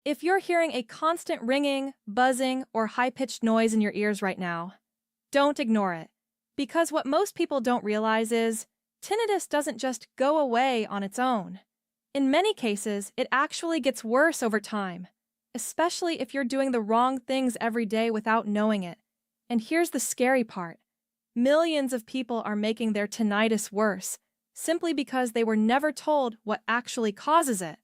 If you're hearing a constant ringing, buzzing, or high-pitched noise in your ears right now, don't ignore it. Because what most people don't realize is, tinnitus doesn't just go away on its own. In many cases, it actually gets worse over time, especially if you're doing the wrong things every day without knowing it. And here's the scary part. Millions of people are making their tinnitus worse, simply because they were never told what actually causes it.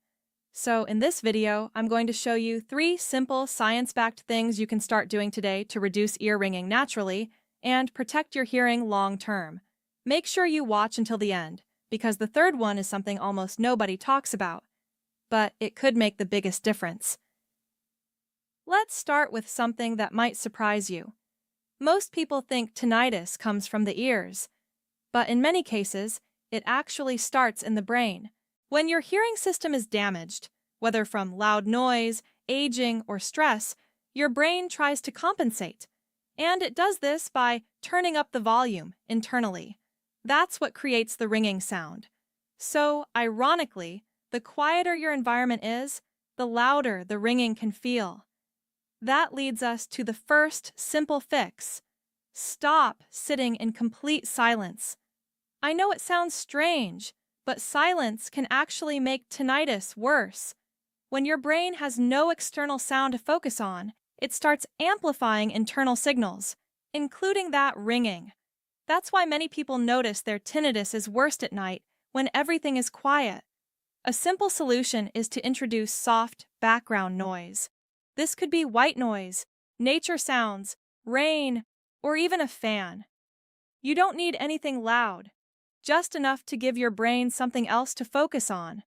So in this video, I'm going to show you 3 simple science-backed things you can start doing today to reduce ear ringing naturally and protect your hearing long-term. Make sure you watch until the end, because the third one is something almost nobody talks about, but it could make the biggest difference. Let's start with something that might surprise you. Most people think tinnitus comes from the ears, but in many cases, it actually starts in the brain. When your hearing system is damaged, whether from loud noise, aging, or stress, your brain tries to compensate. And it does this by turning up the volume internally. That's what creates the ringing sound. So, ironically, the quieter your environment is, the louder the ringing can feel. That leads us to the first simple fix. Stop sitting in complete silence. I know it sounds strange, but silence can actually make tinnitus worse. When your brain has no external sound to focus on, it starts amplifying internal signals, including that ringing. That's why many people notice their tinnitus is worst at night when everything is quiet. A simple solution is to introduce soft background noise. This could be white noise, nature sounds, rain, or even a fan. You don't need anything loud, just enough to give your brain something else to focus on.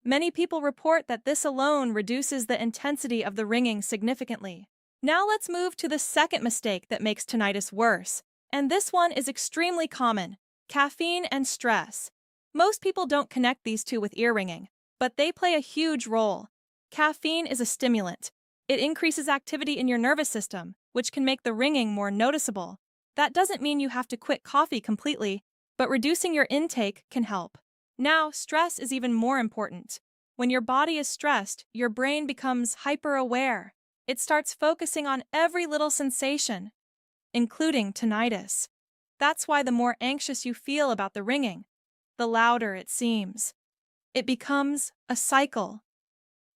Many people report that this alone reduces the intensity of the ringing significantly. Now let's move to the second mistake that makes tinnitus worse, and this one is extremely common: caffeine and stress. Most people don't connect these two with ear ringing, but they play a huge role. Caffeine is a stimulant. It increases activity in your nervous system, which can make the ringing more noticeable. That doesn't mean you have to quit coffee completely, but reducing your intake can help. Now, stress is even more important. When your body is stressed, your brain becomes hyper-aware. It starts focusing on every little sensation, including tinnitus. That's why the more anxious you feel about the ringing, the louder it seems. It becomes a cycle.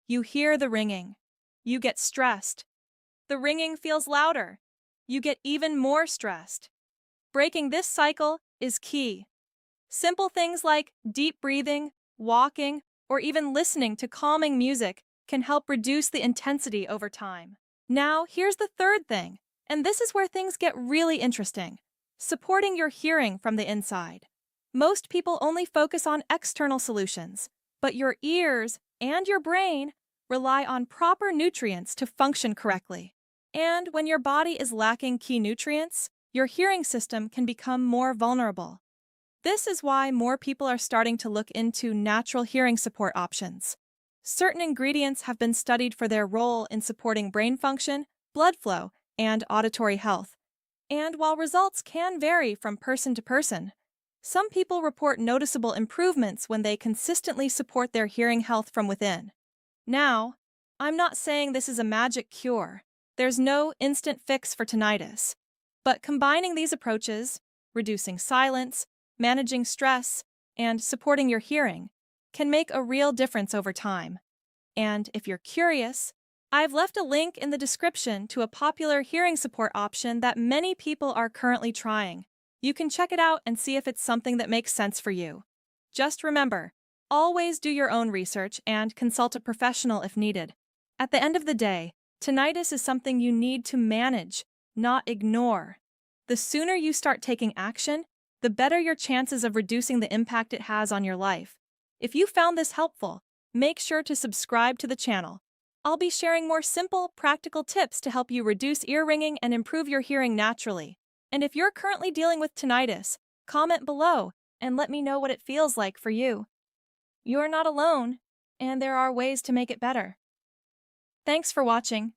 You hear the ringing. You get stressed. The ringing feels louder. You get even more stressed. Breaking this cycle is key. Simple things like deep breathing, walking, or even listening to calming music can help reduce the intensity over time. Now, here's the third thing, and this is where things get really interesting: supporting your hearing from the inside. Most people only focus on external solutions, but your ears and your brain rely on proper nutrients to function correctly. And when your body is lacking key nutrients, your hearing system can become more vulnerable. This is why more people are starting to look into natural hearing support options. Certain ingredients have been studied for their role in supporting brain function, blood flow, and auditory health. And while results can vary from person to person, some people report noticeable improvements when they consistently support their hearing health from within. Now, I'm not saying this is a magic cure. There's no instant fix for tinnitus. But combining these approaches, reducing silence, managing stress, and supporting your hearing, can make a real difference over time. And if you're curious, I've left a link in the description to a popular hearing support option that many people are currently trying. You can check it out and see if it's something that makes sense for you. Just remember, always do your own research and consult a professional if needed. At the end of the day, tinnitus is something you need to manage, not ignore. The sooner you start taking action, the better your chances of reducing the impact it has on your life. If you found this helpful, make sure to subscribe to the channel. I'll be sharing more simple, practical tips to help you reduce ear ringing and improve your hearing naturally. And if you're currently dealing with tinnitus, comment below and let me know what it feels like for you. You're not alone, and there are ways to make it better. Thanks for watching.